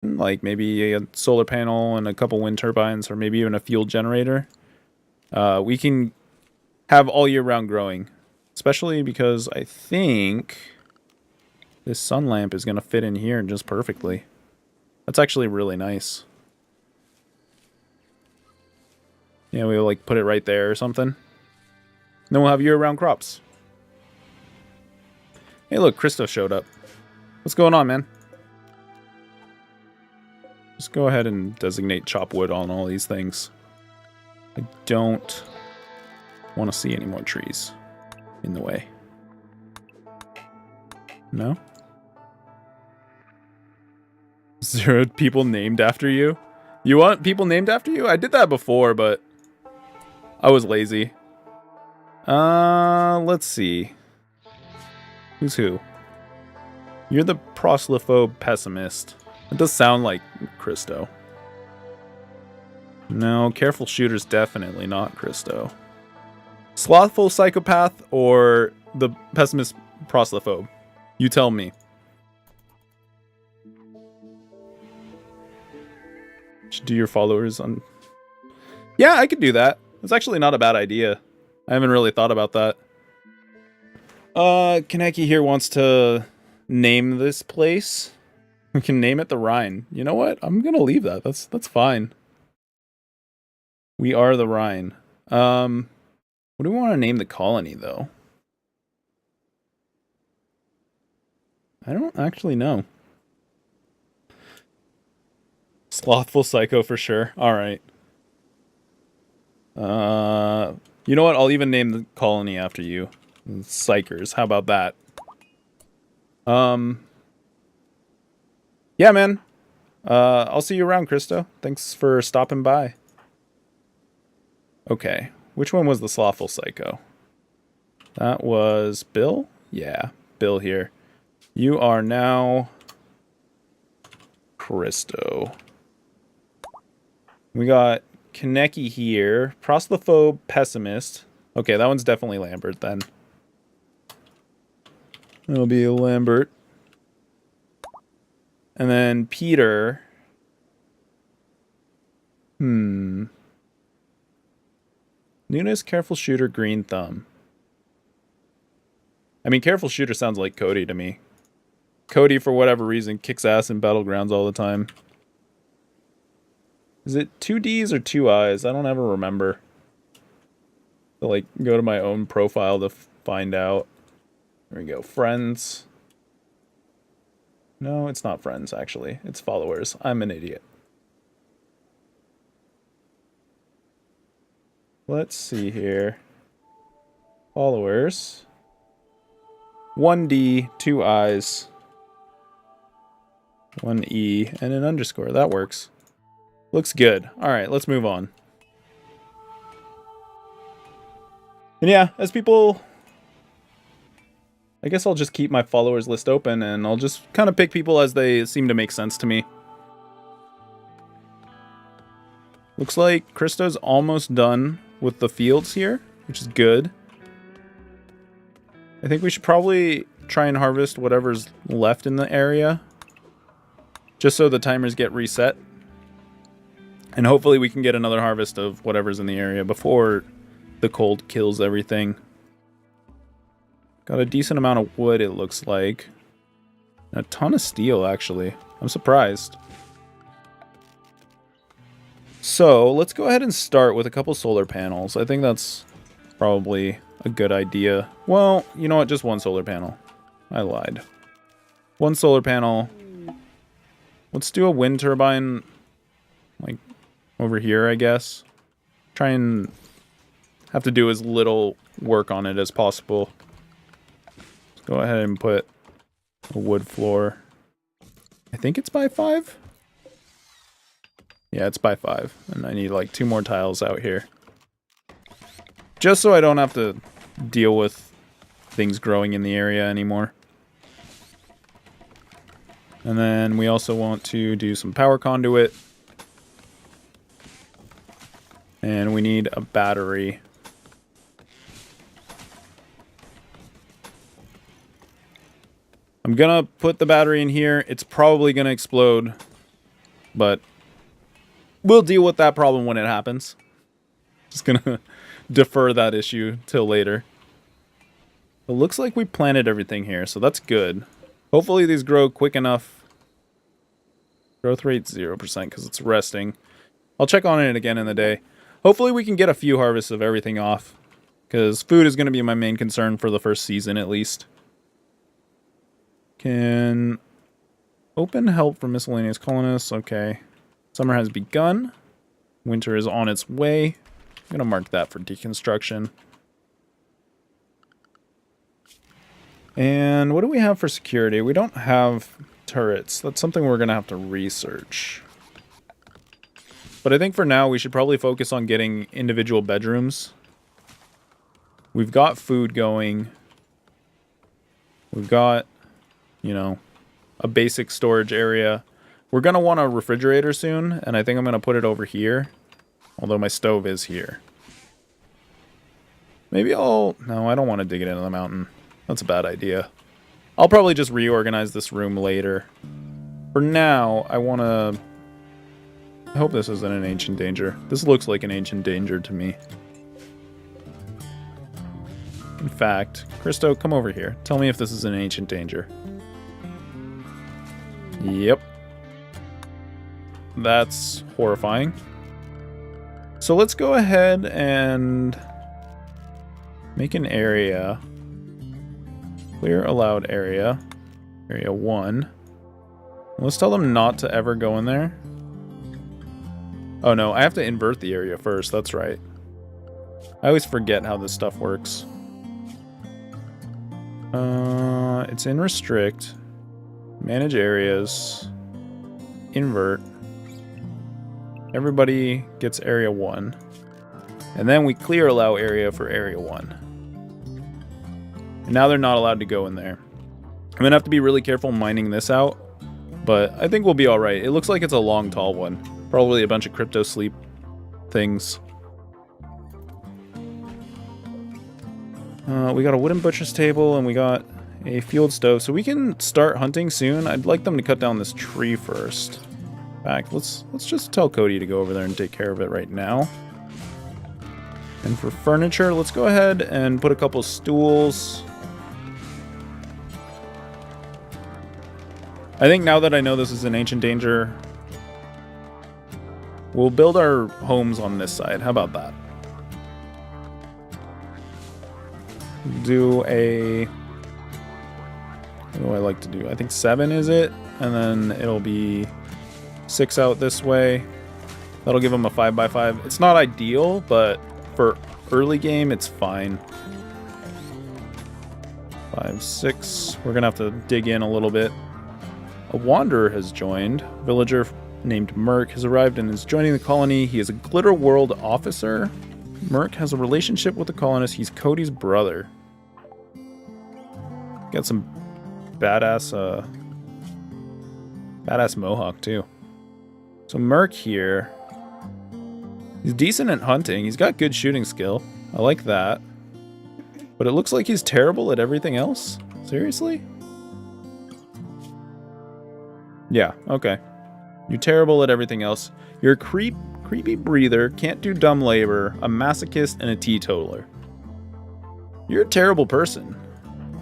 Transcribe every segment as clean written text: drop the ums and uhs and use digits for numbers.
like maybe a solar panel and a couple wind turbines, or maybe even a fuel generator, we can have all year round growing. Especially because I think this sun lamp is going to fit in here just perfectly. That's actually really nice. Yeah, we'll like put it right there or something. And then we'll have year-round crops. Hey, look, Christo showed up. What's going on, man? Just go ahead and designate chop wood on all these things. I don't want to see any more trees in the way. No? 0 people named after you? You want people named after you? I did that before, but I was lazy. Let's see. Who's who? You're the proselyphobe pessimist. It does sound like Christo. No, careful shooter's definitely not Christo. Slothful psychopath or the pessimist proselyphobe? You tell me. Should do your followers on... Yeah, I could do that. It's actually not a bad idea. I haven't really thought about that. Kaneki here wants to name this place. We can name it the Rhine. You know what? I'm gonna leave that. That's fine. We are the Rhine. What do we want to name the colony, though? I don't actually know. Slothful Psycho for sure. Alright. You know what? I'll even name the colony after you. Psychers. How about that? Yeah, man. I'll see you around, Christo. Thanks for stopping by. Okay. Which one was the Slothful Psycho? That was Bill? Yeah, Bill here. You are now Christo. We got Kaneki here. Proselyphobe Pessimist. Okay, that one's definitely Lambert then. It'll be Lambert. And then Peter. Nunes, Careful Shooter, Green Thumb. I mean, Careful Shooter sounds like Cody to me. Cody, for whatever reason, kicks ass in Battlegrounds all the time. Is it 2 Ds or 2 Is? I don't ever remember. So, like, go to my own profile to find out. There we go. Friends. No, it's not friends, actually. It's followers. I'm an idiot. Let's see here. Followers. 1D, 2 Is, 1 E, and an underscore. That works. Looks good. Alright, let's move on. And yeah, as people... I guess I'll just keep my followers list open, and I'll just kind of pick people as they seem to make sense to me. Looks like Christo's almost done with the fields here, which is good. I think we should probably try and harvest whatever's left in the area, just so the timers get reset. And hopefully we can get another harvest of whatever's in the area before the cold kills everything. Got a decent amount of wood, it looks like. A ton of steel, actually. I'm surprised. So, let's go ahead and start with a couple solar panels. I think that's probably a good idea. Well, you know what? Just one solar panel. I lied. One solar panel. Let's do a wind turbine, like, over here, I guess. Try and have to do as little work on it as possible. Let's go ahead and put a wood floor. I think it's by 5? Yeah, it's by 5. And I need, like, 2 more tiles out here. Just so I don't have to deal with things growing in the area anymore. And then we also want to do some power conduit. And we need a battery. I'm gonna put the battery in here. It's probably gonna explode But we'll deal with that problem when it happens. Just gonna defer that issue till later. It looks like we planted everything here, so that's good. Hopefully these grow quick enough. Growth rate 0% because it's resting. I'll check on it again in the day. Hopefully we can get a few harvests of everything off, because food is going to be my main concern for the first season at least. Can open help for miscellaneous colonists. Okay. Summer has begun. Winter is on its way. I'm going to mark that for deconstruction. And what do we have for security? We don't have turrets. That's something we're going to have to research. But I think for now we should probably focus on getting individual bedrooms. We've got food going. We've got, you know, a basic storage area. We're going to want a refrigerator soon, and I think I'm going to put it over here. Although my stove is here. Maybe I'll... No, I don't want to dig it into the mountain. That's a bad idea. I'll probably just reorganize this room later. For now, I want to... I hope this isn't an ancient danger. This looks like an ancient danger to me. In fact, Christo, come over here. Tell me if this is an ancient danger. Yep. That's horrifying. So let's go ahead and make an area. Clear allowed area. Area 1. Let's tell them not to ever go in there. Oh no, I have to invert the area first. That's right. I always forget how this stuff works. It's in restrict. Manage areas. Invert. Everybody gets area 1. And then we clear allow area for area 1. And now they're not allowed to go in there. I'm going to have to be really careful mining this out. But I think we'll be alright. It looks like it's a long, tall one. Probably a bunch of crypto sleep things. We got a wooden butcher's table and we got a fueled stove. So we can start hunting soon. I'd like them to cut down this tree first. In fact, let's just tell Cody to go over there and take care of it right now. And for furniture, let's go ahead and put a couple stools. I think now that I know this is an ancient danger, we'll build our homes on this side. How about that? Do a... What do I like to do? I think 7 is it? And then it'll be 6 out this way. That'll give them a 5x5. It's not ideal, but for early game, it's fine. 5, 6. We're gonna have to dig in a little bit. A wanderer has joined. Villager named Merc has arrived and is joining the colony. He is a Glitter World officer. Merc has a relationship with the colonists. He's Cody's brother. Got some badass mohawk too. So Merc here, he's decent at hunting. He's got good shooting skill. I like that. But it looks like he's terrible at everything else. Seriously? Yeah, okay. You're terrible at everything else. You're a creepy breather, can't do dumb labor, a masochist, and a teetotaler. You're a terrible person.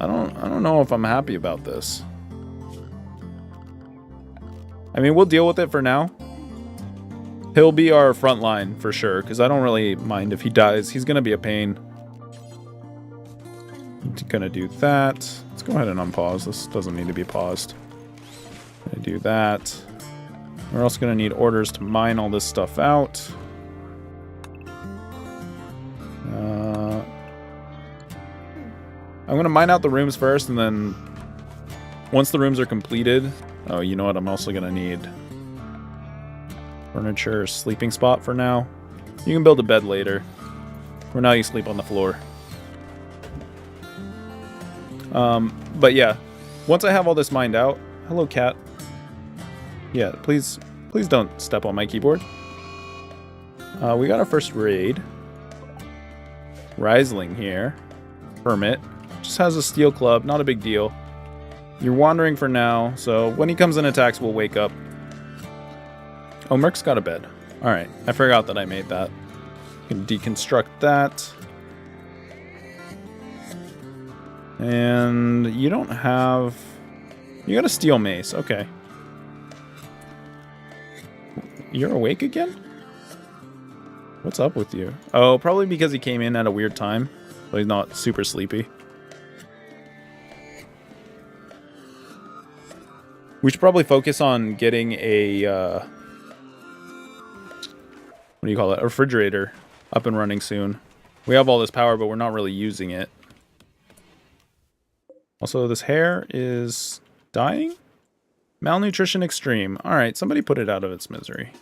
I don't know if I'm happy about this. I mean, we'll deal with it for now. He'll be our front line for sure, because I don't really mind if he dies. He's gonna be a pain. I'm gonna do that. Let's go ahead and unpause. This doesn't need to be paused. Gonna do that. We're also going to need orders to mine all this stuff out. I'm going to mine out the rooms first, and then once the rooms are completed... Oh, you know what? I'm also going to need furniture, sleeping spot for now. You can build a bed later. For now, you sleep on the floor. But yeah, once I have all this mined out... Hello, cat. Yeah, please don't step on my keyboard. We got our first raid. Riesling here. Hermit. Just has a steel club, not a big deal. You're wandering for now, so when he comes and attacks, we'll wake up. Oh, Merc's got a bed. Alright, I forgot that I made that. You can deconstruct that. And you don't have... You got a steel mace, okay. You're awake again? What's up with you? Oh, probably because he came in at a weird time. So he's not super sleepy. We should probably focus on getting a... what do you call it? A refrigerator up and running soon. We have all this power, but we're not really using it. Also, this hare is dying? Malnutrition extreme. Alright, somebody put it out of its misery.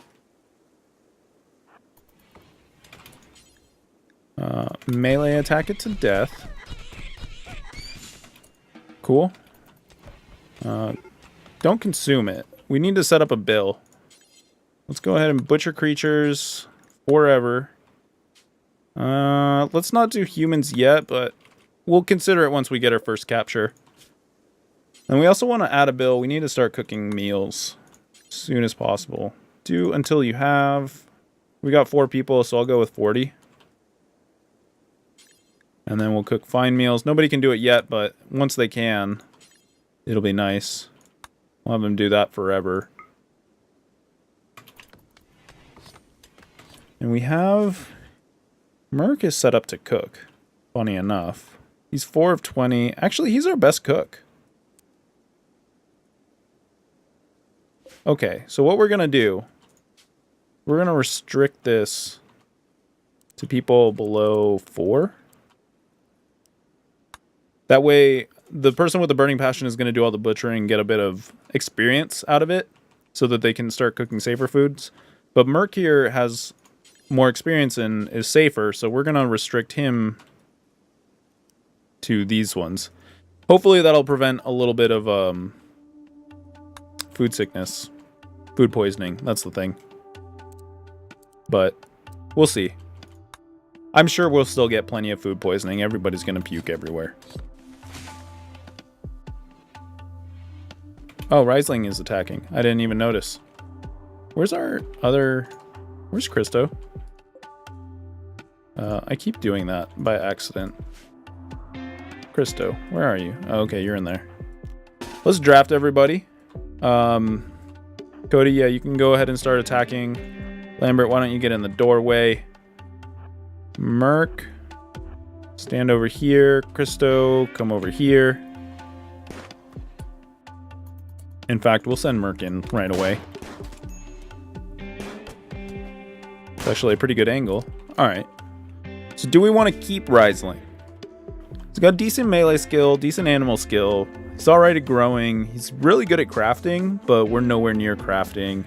Melee attack it to death. Cool. Don't consume it. We need to set up a bill. Let's go ahead and butcher creatures forever. Let's not do humans yet, but we'll consider it once we get our first capture. And we also want to add a bill. We need to start cooking meals as soon as possible. Do until you have... We got 4 people, so I'll go with 40. And then we'll cook fine meals. Nobody can do it yet, but once they can, it'll be nice. We'll have them do that forever. And we have... Merc is set up to cook. Funny enough. He's 4 of 20. Actually, he's our best cook. Okay, so what we're going to do... We're going to restrict this to people below 4. That way, the person with the burning passion is going to do all the butchering and get a bit of experience out of it so that they can start cooking safer foods. But Merc here has more experience and is safer, so we're going to restrict him to these ones. Hopefully that'll prevent a little bit of food sickness. Food poisoning, that's the thing. But we'll see. I'm sure we'll still get plenty of food poisoning. Everybody's going to puke everywhere. Oh, Riesling is attacking. I didn't even notice. Where's our other... Where's Christo? I keep doing that by accident. Christo, where are you? Oh, okay, you're in there. Let's draft everybody. Cody, yeah, you can go ahead and start attacking. Lambert, why don't you get in the doorway? Merc, stand over here. Christo, come over here. In fact, we'll send Merc in right away. It's actually a pretty good angle. Alright. So do we want to keep Riesling? He's got decent melee skill, decent animal skill. He's alright at growing. He's really good at crafting, but we're nowhere near crafting.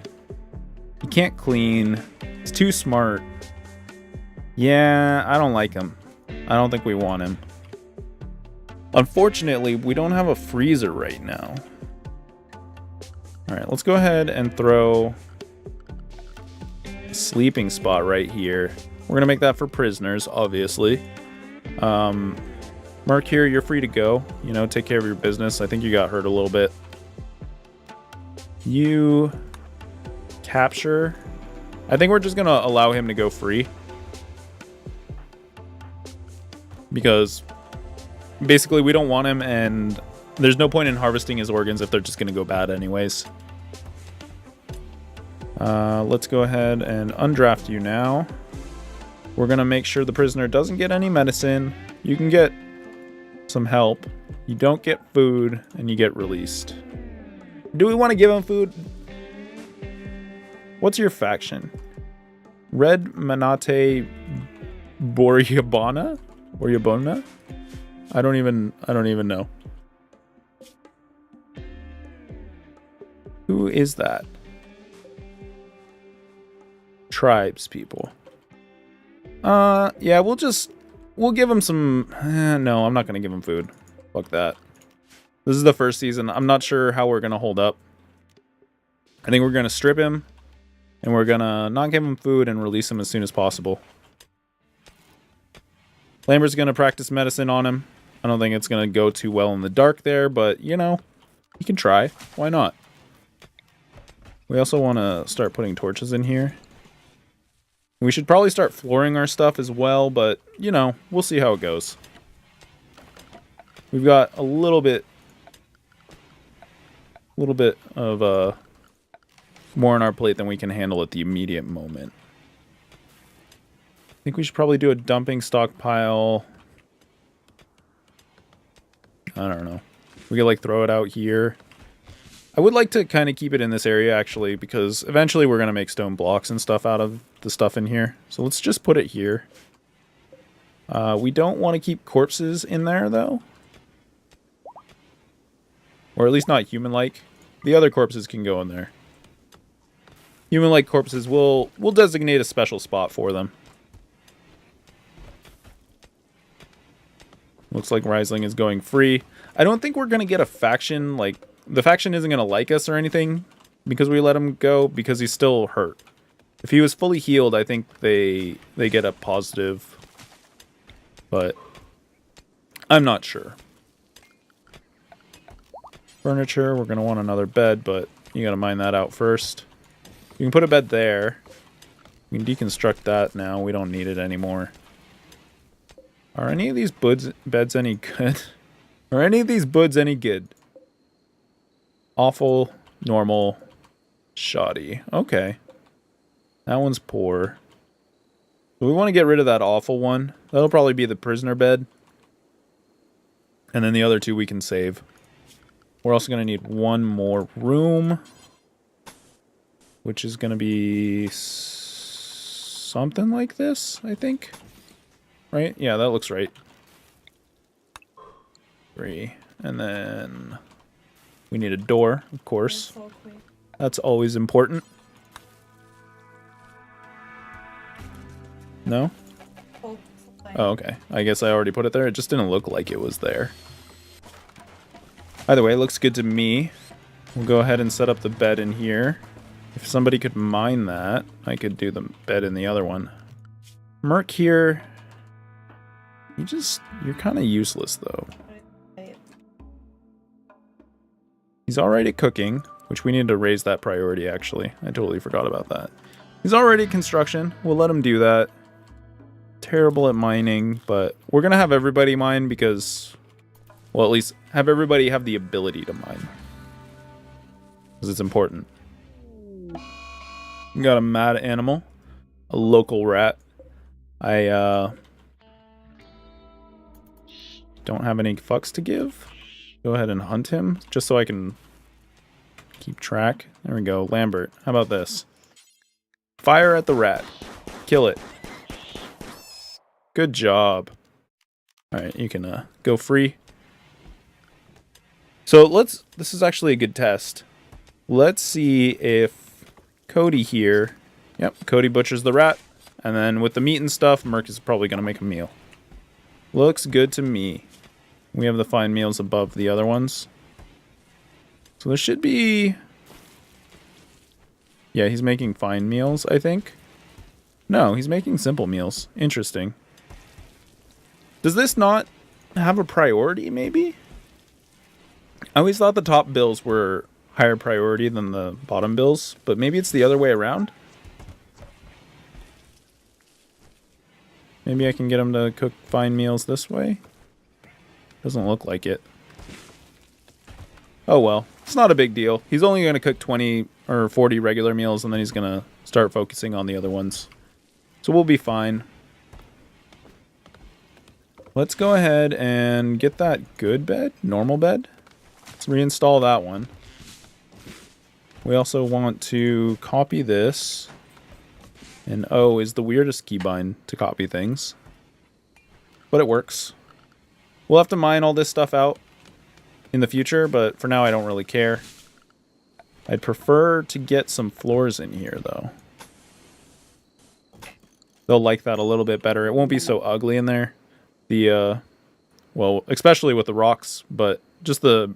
He can't clean. He's too smart. Yeah, I don't like him. I don't think we want him. Unfortunately, we don't have a freezer right now. Alright, let's go ahead and throw a sleeping spot right here. We're going to make that for prisoners, obviously. Merc here, you're free to go. You know, take care of your business. I think you got hurt a little bit. You capture. I think we're just going to allow him to go free. Because basically we don't want him, and there's no point in harvesting his organs if they're just going to go bad anyways. Let's go ahead and undraft you now. We're going to make sure the prisoner doesn't get any medicine. You can get some help. You don't get food, and you get released. Do we want to give him food? What's your faction? Red Manate Boryabana? Boryabona? I don't even know. Who is that? Tribes people. Yeah, we'll give him some... no, I'm not going to give him food. Fuck that. This is the first season. I'm not sure how we're going to hold up. I think we're going to strip him, and we're going to not give him food and release him as soon as possible. Lambert's going to practice medicine on him. I don't think it's going to go too well in the dark there, but, you know, you can try. Why not? We also want to start putting torches in here. We should probably start flooring our stuff as well, but, you know, we'll see how it goes. We've got a little bit of more on our plate than we can handle at the immediate moment. I think we should probably do a dumping stockpile. I don't know. We could, like, throw it out here. I would like to kind of keep it in this area, actually, because eventually we're going to make stone blocks and stuff out of the stuff in here. So let's just put it here. We don't want to keep corpses in there, though. Or at least not human-like. The other corpses can go in there. Human-like corpses, we'll designate a special spot for them. Looks like Riesling is going free. I don't think we're going to get a faction, like... The faction isn't going to like us or anything because we let him go, because he's still hurt. If he was fully healed, I think they get a positive. But I'm not sure. Furniture, we're going to want another bed, but you got to mine that out first. You can put a bed there. We can deconstruct that now. We don't need it anymore. Are any of these beds any good? Are any of these boods any good? Awful, normal, shoddy. Okay. That one's poor. So we want to get rid of that awful one. That'll probably be the prisoner bed. And then the other two we can save. We're also going to need one more room, which is going to be something like this, I think. Right? Yeah, that looks right. 3. And then... we need a door, of course. That's always important. No? Oh, okay. I guess I already put it there. It just didn't look like it was there. Either way, it looks good to me. We'll go ahead and set up the bed in here. If somebody could mine that, I could do the bed in the other one. Merc here. You're kind of useless, though. He's already cooking, which we need to raise that priority, actually. I totally forgot about that. He's already at construction. We'll let him do that. Terrible at mining, but we're going to have everybody mine because... well, at least have everybody have the ability to mine. Because it's important. We got a mad animal. A local rat. I don't have any fucks to give. Go ahead and hunt him, just so I can keep track. There we go. Lambert, how about this? Fire at the rat. Kill it. Good job. Alright, you can go free. So this is actually a good test. Let's see if Cody here... yep, Cody butchers the rat. And then with the meat and stuff, Merc is probably going to make a meal. Looks good to me. We have the fine meals above the other ones. So there should be... yeah, he's making fine meals, I think. No, he's making simple meals. Interesting. Does this not have a priority, maybe? I always thought the top bills were higher priority than the bottom bills, but maybe it's the other way around? Maybe I can get him to cook fine meals this way? Doesn't look like it. Oh well, it's not a big deal. He's only going to cook 20 or 40 regular meals, and then he's going to start focusing on the other ones. So we'll be fine. Let's go ahead and get that good bed, normal bed. Let's reinstall that one. We also want to copy this. And O is the weirdest keybind to copy things. But it works. We'll have to mine all this stuff out in the future, but for now I don't really care. I'd prefer to get some floors in here, though. They'll like that a little bit better. It won't be so ugly in there. Well, especially with the rocks, but just the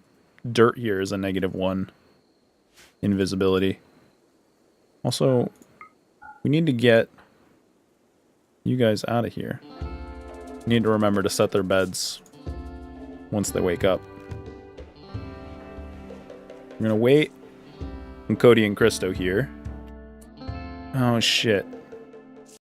dirt here is a -1 invisibility. Also, we need to get you guys out of here. We need to remember to set their beds once they wake up. I'm gonna wait from Cody and Christo here. Oh, shit.